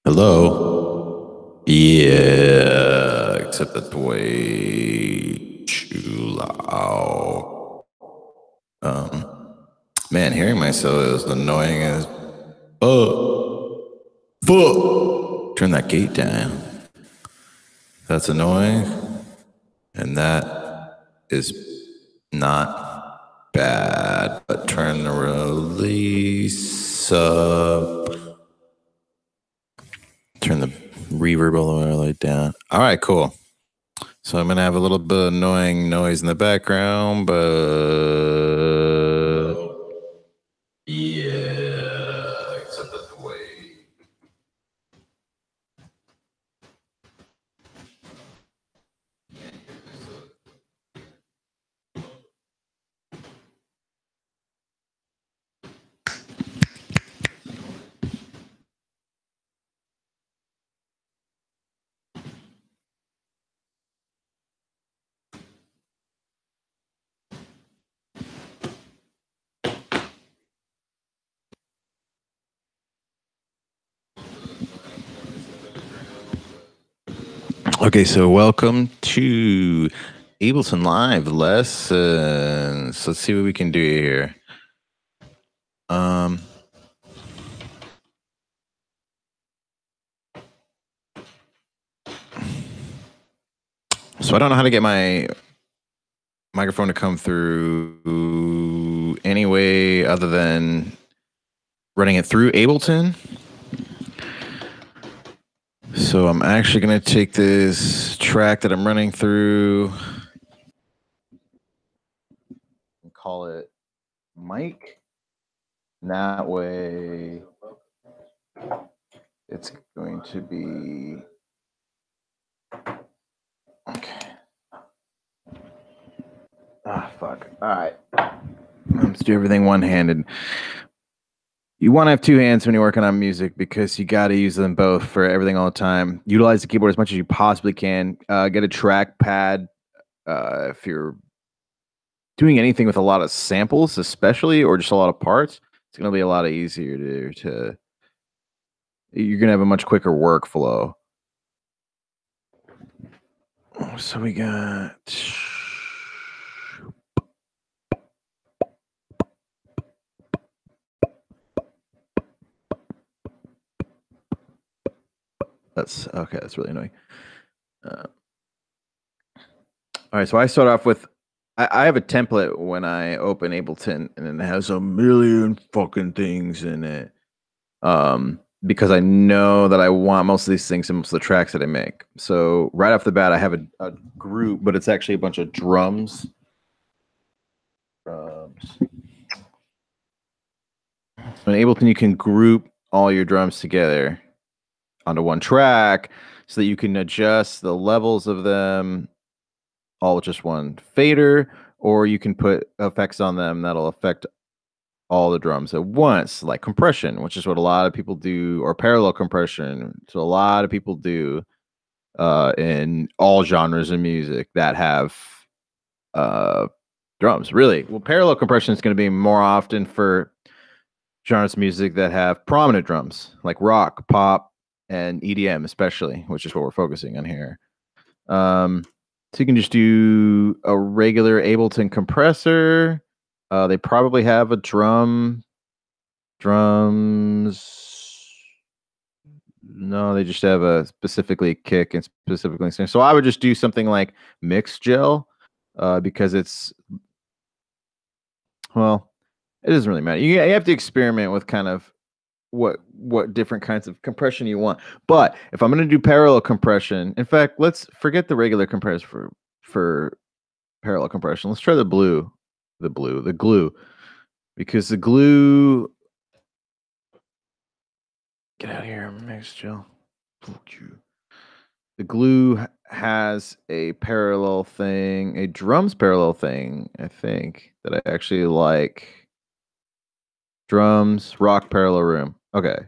Hello? Yeah, except that's way too loud. Man, hearing myself is annoying as fuck. Turn that gate down. That's annoying, and that is not bad. But turn the release up. Turn the reverb all the way down. All right, cool. So I'm going to have a little bit of annoying noise in the background, but yeah, except that's way. Okay, so welcome to Ableton Live lessons. Let's see what we can do here. So I don't know how to get my microphone to come through any way other than running it through Ableton. So I'm actually going to take this track that I'm running through and call it Mike. And that way it's going to be okay. Fuck. All right. Let's do everything one-handed. You want to have two hands when you're working on music because you got to use them both for everything all the time. Utilize the keyboard as much as you possibly can. Get a track pad if you're doing anything with a lot of samples, especially, or just a lot of parts. It's going to be a lot easier to you're going to have a much quicker workflow. So we got that's okay. That's really annoying. All right, so I start off with I have a template when I open Ableton, and it has a million fucking things in it. Because I know that I want most of these things in most of the tracks that I make. So right off the bat, I have a group, but it's actually a bunch of drums. So in Ableton, you can group all your drums together onto one track so that you can adjust the levels of them all with just one fader, or you can put effects on them that'll affect all the drums at once, like compression, which is what a lot of people do, or parallel compression. So a lot of people do in all genres of music that have drums. Really, well, parallel compression is going to be more often for genres of music that have prominent drums, like rock, pop, and EDM, especially, which is what we're focusing on here. So you can just do a regular Ableton compressor. They probably have a drums. No, they just have a specifically kick and specifically snare. So I would just do something like mix gel, because it's well, it doesn't really matter. You have to experiment with kind of what different kinds of compression you want. But if I'm going to do parallel compression, in fact, let's forget the regular compressor for parallel compression. Let's try the glue, because the glue. Get out of here, mix gel. Fuck you. The glue has a parallel thing, a drums parallel thing, I think, that I actually like. Drums, rock parallel room. Okay,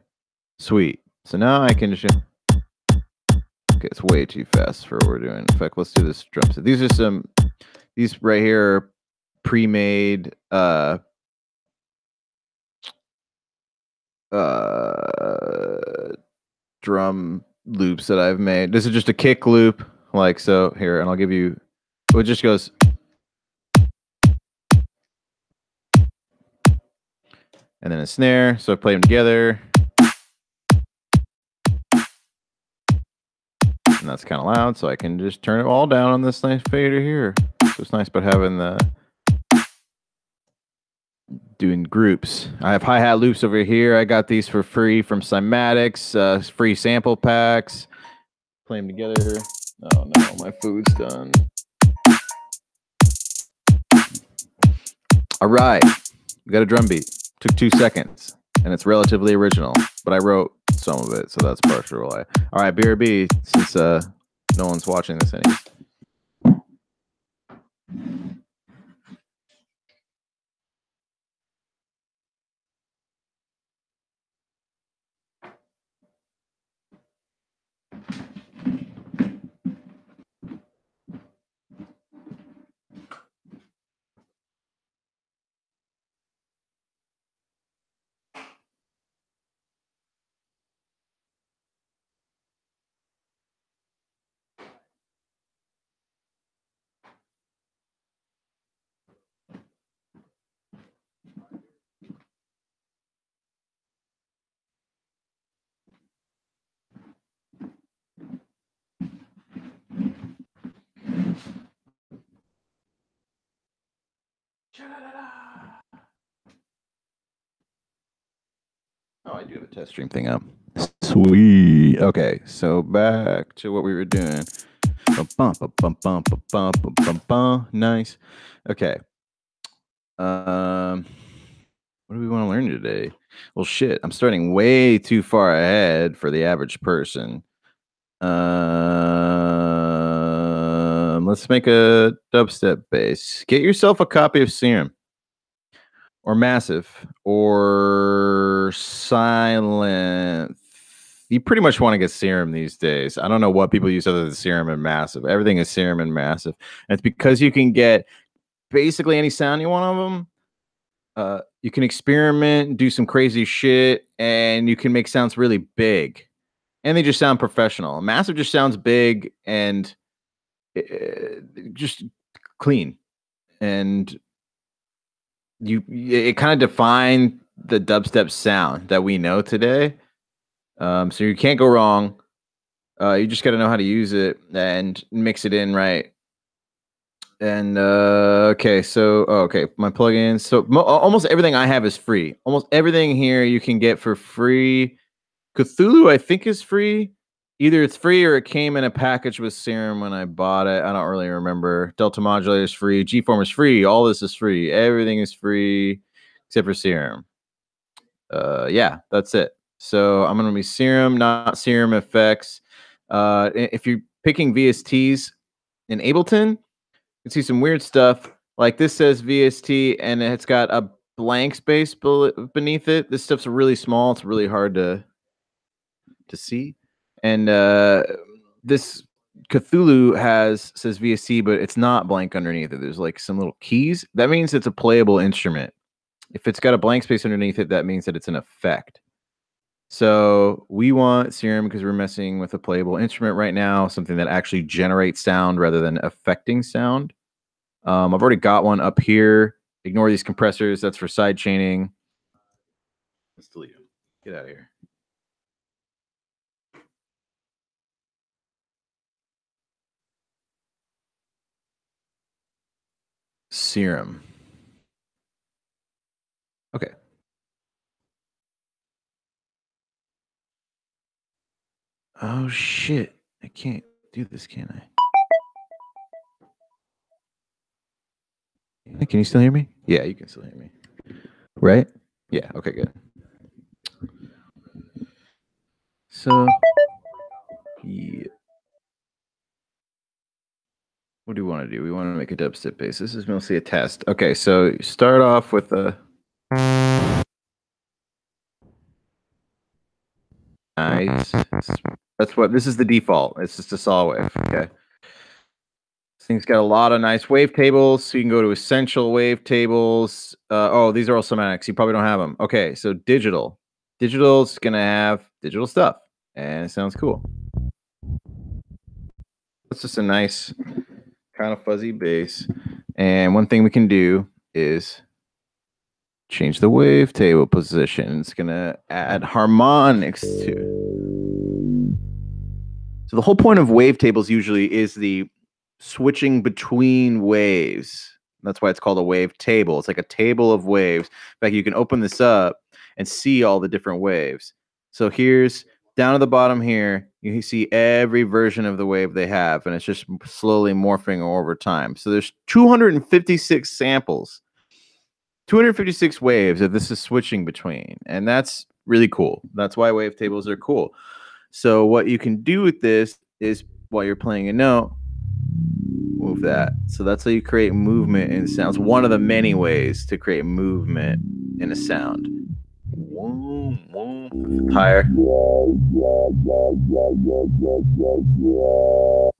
sweet. So now I can just. Okay, it's way too fast for what we're doing. In fact, let's do this drum set. These are these right here are pre-made drum loops that I've made. This is just a kick loop, like so. Here, and I'll give you. It just goes. And then a snare, so I play them together. And that's kind of loud, so I can just turn it all down on this nice fader here. So it's nice about having the doing groups. I have hi-hat loops over here. I got these for free from Cymatics, free sample packs. Play them together. Oh no, my food's done. All right, we got a drum beat. Took 2 seconds, and it's relatively original, but I wrote some of it, so that's partial why. All right, BRB, since no one's watching this anyways. Oh, I do have a test stream thing up. Sweet. Okay, so back to what we were doing. Nice. Okay. What do we want to learn today? Well, shit, I'm starting way too far ahead for the average person. Let's make a dubstep bass. Get yourself a copy of Serum or Massive or Silent. You pretty much want to get Serum these days. I don't know what people use other than Serum and Massive. Everything is Serum and Massive. And it's because you can get basically any sound you want of them. You can experiment, do some crazy shit, and you can make sounds really big. And they just sound professional. Massive just sounds big and just clean. And it kind of defined the dubstep sound that we know today. So you can't go wrong. You just got to know how to use it and mix it in right. And okay, so okay, my plugins. So almost everything I have is free. Almost everything here you can get for free. Cthulhu, I think, is free. Either it's free or it came in a package with Serum when I bought it. I don't really remember. Delta Modulator is free. G-Form is free. All this is free. Everything is free except for Serum. Yeah, that's it. So I'm going to be Serum, not Serum effects. If you're picking VSTs in Ableton, you can see some weird stuff. Like this says VST, and it's got a blank space beneath it. This stuff's really small. It's really hard to see. And this Cthulhu says VST, but it's not blank underneath it. There's like some little keys. That means it's a playable instrument. If it's got a blank space underneath it, that means that it's an effect. So we want Serum because we're messing with a playable instrument right now, something that actually generates sound rather than affecting sound. I've already got one up here. Ignore these compressors. That's for side chaining. Let's delete them. Get out of here. Serum. Okay. Oh shit. I can't do this, can I? Can you still hear me? Yeah, you can still hear me. Right? Yeah, okay, good. So yeah. What do we want to do? We want to make a dubstep bass. This is mostly a test. Okay, so start off with a nice. That's what this is the default. It's just a saw wave. Okay. This thing's got a lot of nice wavetables. So you can go to essential wavetables. Oh, these are all Cymatics. You probably don't have them. Okay, so digital. Digital's gonna have digital stuff. and it sounds cool. It's just a nice kind of fuzzy bass. And one thing we can do is change the wavetable position. It's gonna add harmonics to. So the whole point of wavetables usually is the switching between waves. That's why it's called a wave table. It's like a table of waves. In fact, you can open this up and see all the different waves. So here's down at the bottom here, you see every version of the wave they have, and it's just slowly morphing over time. So there's 256 samples, 256 waves that this is switching between, and that's really cool. That's why wavetables are cool. So what you can do with this is while you're playing a note, move that. So that's how you create movement in sounds. One of the many ways to create movement in a sound. Higher.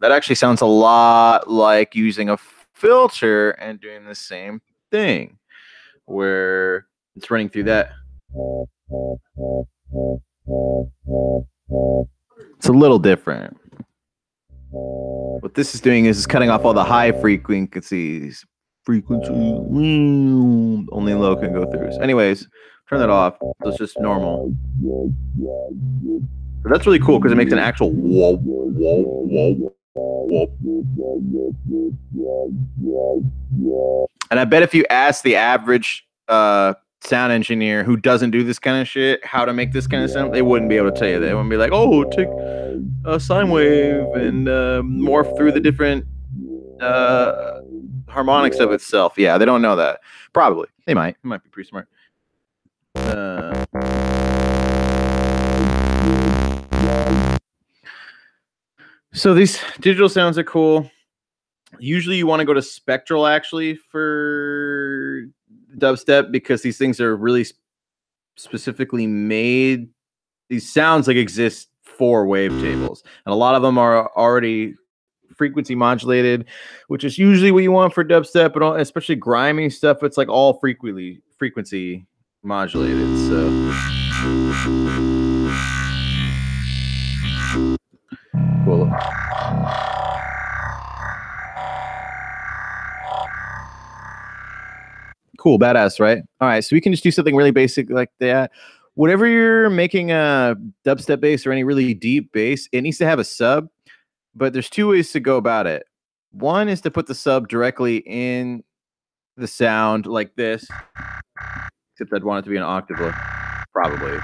That actually sounds a lot like using a filter and doing the same thing, where it's running through that. It's a little different. What this is doing is cutting off all the high frequencies. Only low can go through. So anyways, turn that off. So it's just normal. So that's really cool because it makes an actual whoa, whoa, whoa, whoa. And I bet if you ask the average sound engineer who doesn't do this kind of shit how to make this kind of sound, they wouldn't be able to tell you that. They wouldn't be like, oh, take a sine wave and morph through the different harmonics of itself. Yeah, they don't know that. Probably. They might. It might be pretty smart. So these digital sounds are cool. Usually you want to go to spectral actually for dubstep because these things are really specifically made. These sounds like exist for wavetables, and a lot of them are already frequency modulated, which is usually what you want for dubstep, but especially grimy stuff. It's like all frequency modulated. So cool. Cool, badass, right? All right, so we can just do something really basic like that. Whenever you're making a dubstep bass or any really deep bass, it needs to have a sub, but there's two ways to go about it. One is to put the sub directly in the sound like this, except I'd want it to be an octave, probably.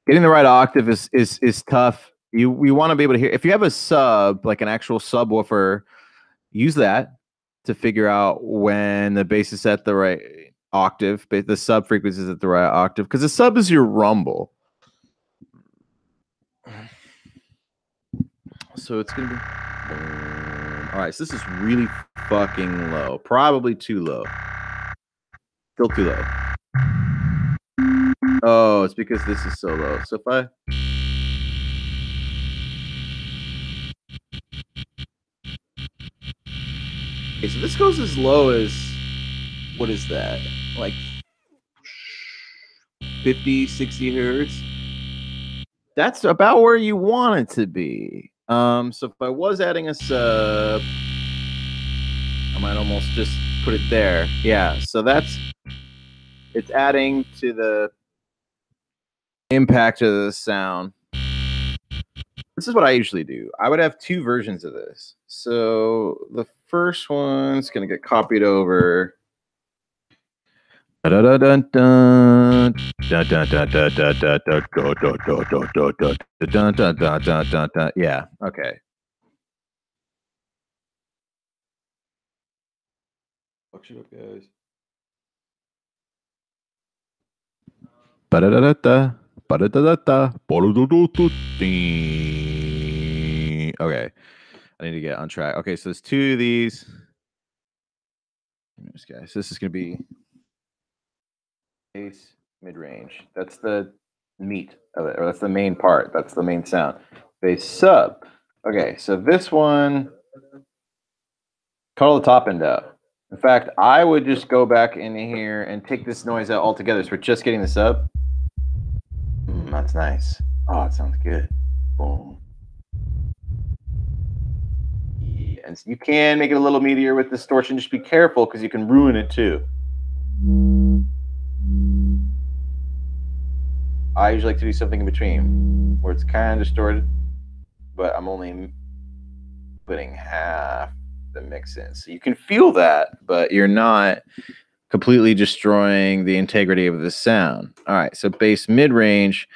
Getting the right octave is tough. We want to be able to hear. If you have a sub, like an actual subwoofer, use that to figure out when the bass is at the right octave, the sub frequency is at the right octave, because the sub is your rumble. So it's gonna be all right. So this is really fucking low, probably too low, still too low. Oh, it's because this is so low. So if I okay, so this goes as low as, what is that? Like 50, 60 hertz. That's about where you want it to be. So if I was adding a sub, I might almost just put it there. Yeah, so it's adding to the impact of the sound. This is what I usually do. I would have two versions of this. So the first one's gonna get copied over. Yeah, okay. Fuck shit up, guys. Okay, I need to get on track. Okay, so there's two of these. Guys, this is gonna be bass mid-range. That's the meat of it, or that's the main part. That's the main sound. Bass sub. Okay, so this one, cut all the top end out. In fact, I would just go back in here and take this noise out altogether. So we're just getting the sub. That's nice. Oh, it sounds good. Boom. Yeah, and you can make it a little meatier with distortion. Just be careful because you can ruin it too. I usually like to do something in between where it's kind of distorted, but I'm only putting half the mix in. So you can feel that, but you're not completely destroying the integrity of the sound. All right, so bass mid-range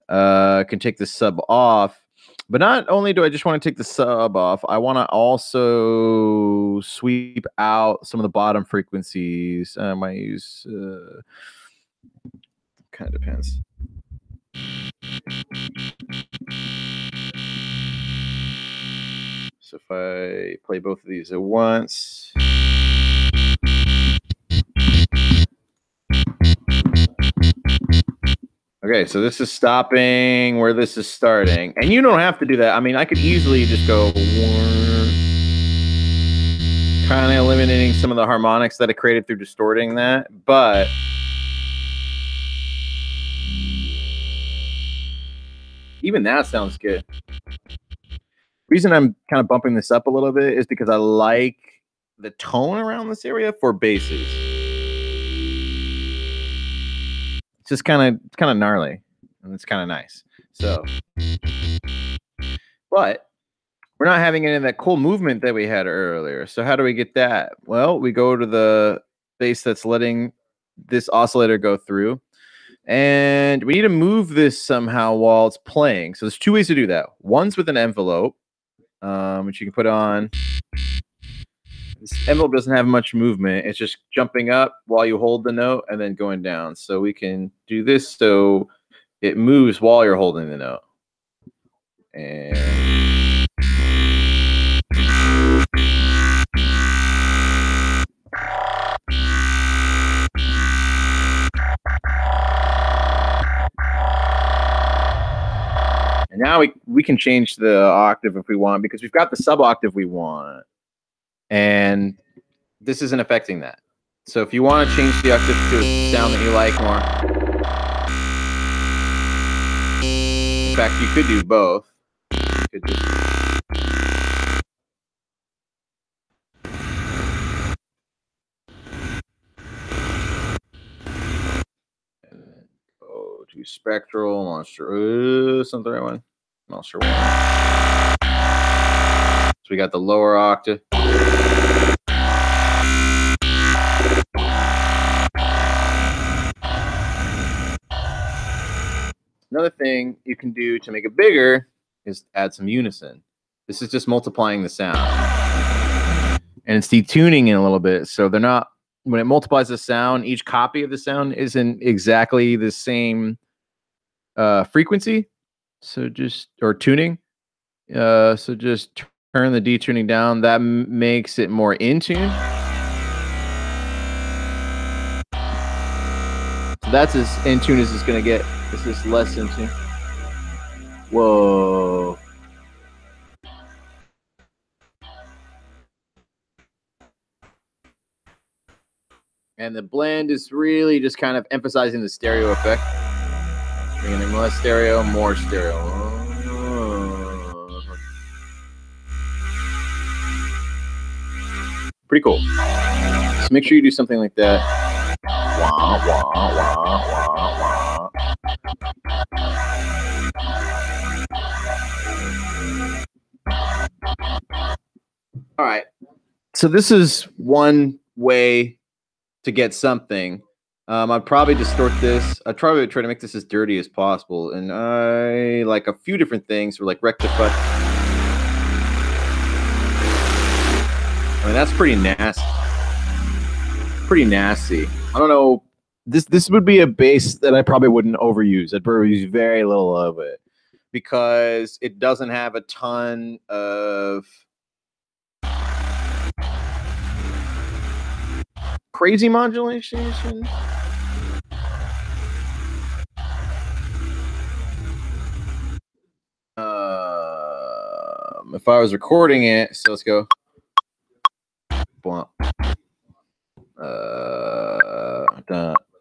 can take the sub off. But not only do I just want to take the sub off, I want to also sweep out some of the bottom frequencies. I might use, kind of depends. So if I play both of these at once. Okay, so this is stopping where this is starting. And you don't have to do that. I mean, I could easily just go kind of eliminating some of the harmonics that I created through distorting that. But even that sounds good. Reason I'm kind of bumping this up a little bit is because I like the tone around this area for basses. It's just kind of gnarly, and it's kind of nice. So, but we're not having any of that cool movement that we had earlier. So how do we get that? Well, we go to the bass that's letting this oscillator go through, and we need to move this somehow while it's playing. So there's two ways to do that. One's with an envelope, which you can put on. This envelope doesn't have much movement. It's just jumping up while you hold the note and then going down. So we can do this so it moves while you're holding the note. And now we can change the octave if we want, because we've got the sub octave we want. And this isn't affecting that. So if you want to change the octave to a sound that you like more, in fact, you could do both. You could do go to spectral, monster. Is that the right one? Monster 1. So we got the lower octave. Another thing you can do to make it bigger is add some unison. This is just multiplying the sound. And it's detuning it a little bit. So they're not, when it multiplies the sound, each copy of the sound isn't exactly the same frequency. So just, or tuning. So just turn the detuning down. That makes it more in tune. So that's as in tune as it's going to get. This is less in tune. Whoa. And the blend is really just kind of emphasizing the stereo effect. Bringing in less stereo, more stereo. Pretty cool. So make sure you do something like that. Wah, wah, wah, wah, wah. All right. So this is one way to get something. I'd probably distort this. I'd probably try to make this as dirty as possible. And I like a few different things, or like rectify. I mean, that's pretty nasty. Pretty nasty. I don't know. This would be a bass that I probably wouldn't overuse. I'd probably use very little of it because it doesn't have a ton of crazy modulation. If I was recording it, so let's go. Dun,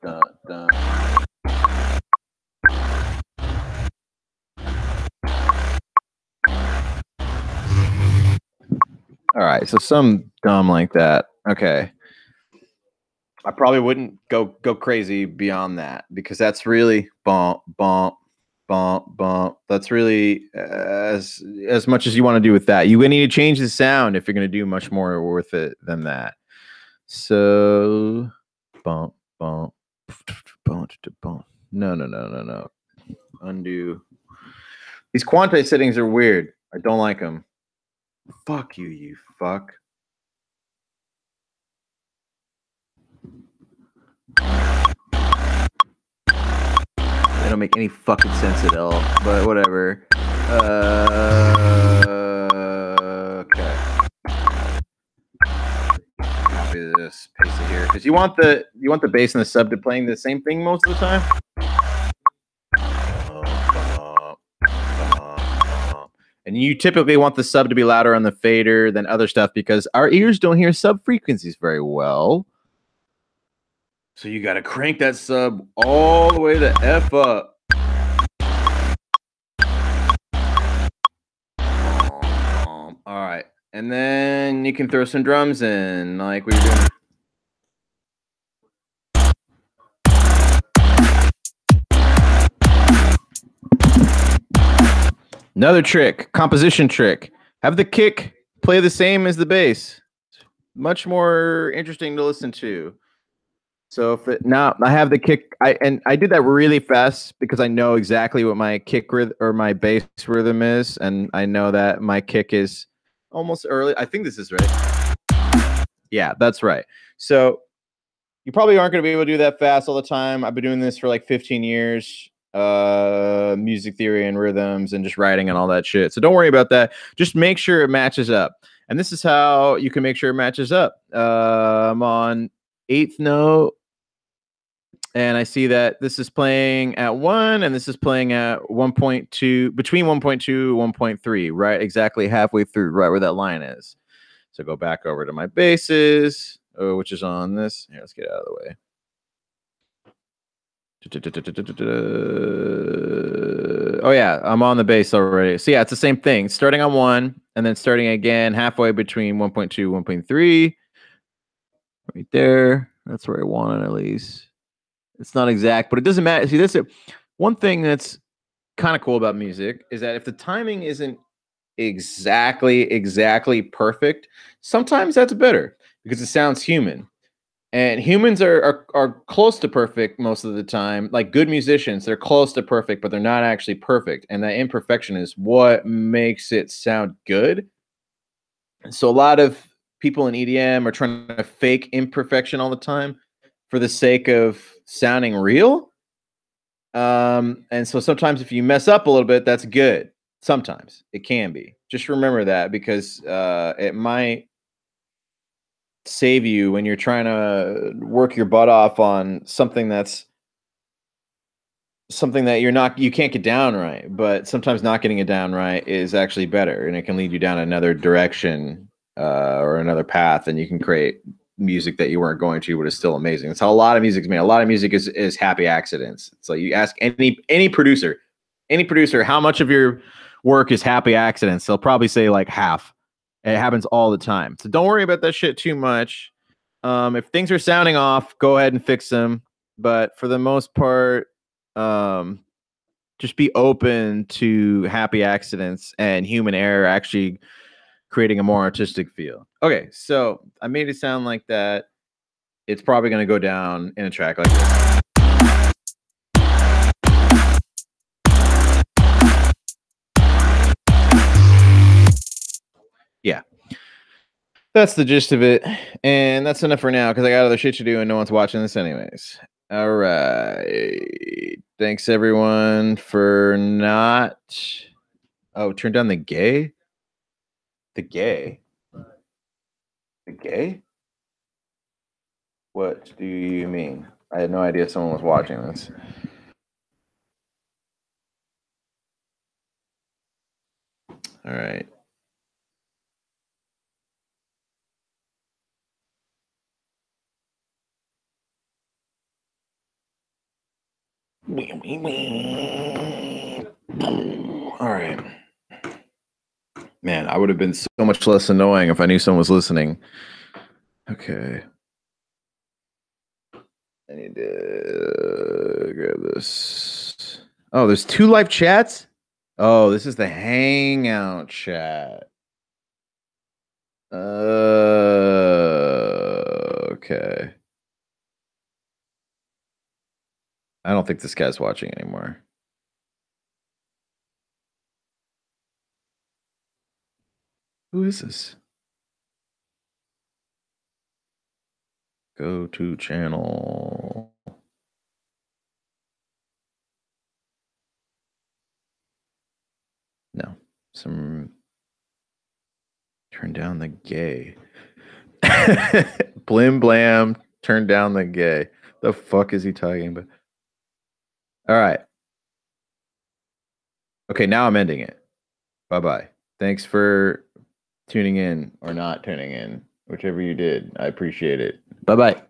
dun, dun. right, so some dumb like that. Okay. I probably wouldn't go crazy beyond that because that's really bump bump bump bump. That's really as much as you want to do with that. You need to change the sound if you're going to do much more with it than that. So bump bump bump bump. No. Undo. These quantized settings are weird. I don't like them. Fuck you, you fuck. They don't make any fucking sense at all, but whatever. Okay. Copy this, paste it here, because you want the bass and the sub to playing the same thing most of the time. And you typically want the sub to be louder on the fader than other stuff because our ears don't hear sub frequencies very well. So you got to crank that sub all the way the F up. All right. And then you can throw some drums in like we were doing. Another trick, composition trick. Have the kick play the same as the bass. Much more interesting to listen to. So if it, now I have the kick, I did that really fast because I know exactly what my kick or my bass rhythm is, and I know that my kick is almost early. I think this is right. Yeah, that's right. So you probably aren't going to be able to do that fast all the time. I've been doing this for like 15 years. Music theory and rhythms and just writing and all that shit. So don't worry about that. Just make sure it matches up. And this is how you can make sure it matches up. I'm on 8th note, and I see that this is playing at 1 and this is playing at 1.2, between 1.2 and 1.3, right? Exactly halfway through, right where that line is. So go back over to my basses, which is on this. Here, let's get out of the way. Oh yeah, I'm on the bass already. So yeah, it's the same thing. Starting on 1 and then starting again halfway between 1.2 1.3. Right there. That's where I want it at least. It's not exact, but it doesn't matter. See, this one thing that's kind of cool about music is that if the timing isn't exactly perfect, sometimes that's better because it sounds human. And humans are close to perfect most of the time. Like good musicians, they're close to perfect, but they're not actually perfect. And that imperfection is what makes it sound good. So a lot of people in EDM are trying to fake imperfection all the time for the sake of sounding real. And so sometimes if you mess up a little bit, that's good. Sometimes it can be. Just remember that because it might save you when you're trying to work your butt off on something that you can't get down right, but sometimes not getting it down right is actually better and it can lead you down another direction or another path, and you can create music that you weren't going to but is still amazing. That's how a lot of music is made. A lot of music is happy accidents. So you ask any producer how much of your work is happy accidents, they'll probably say like half. It happens all the time. So don't worry about that shit too much. If things are sounding off, go ahead and fix them. But for the most part, just be open to happy accidents and human error actually creating a more artistic feel. Okay, so I made it sound like that. It's probably going to go down in a track like this. Yeah. That's the gist of it. And that's enough for now because I got other shit to do and no one's watching this anyways. All right. Thanks everyone for not. Oh, turn down the gay? The gay? The gay? What do you mean? I had no idea someone was watching this. All right. All right. Man, I would have been so much less annoying if I knew someone was listening. Okay. I need to grab this. Oh, there's two live chats? Oh, this is the Hangout chat. Okay. I don't think this guy's watching anymore. Who is this? Go to channel. No. Some turn down the gay. Blim blam, turn down the gay. The fuck is he talking about? All right. Okay, now I'm ending it. Bye bye. Thanks for tuning in or not tuning in, whichever you did. I appreciate it. Bye bye.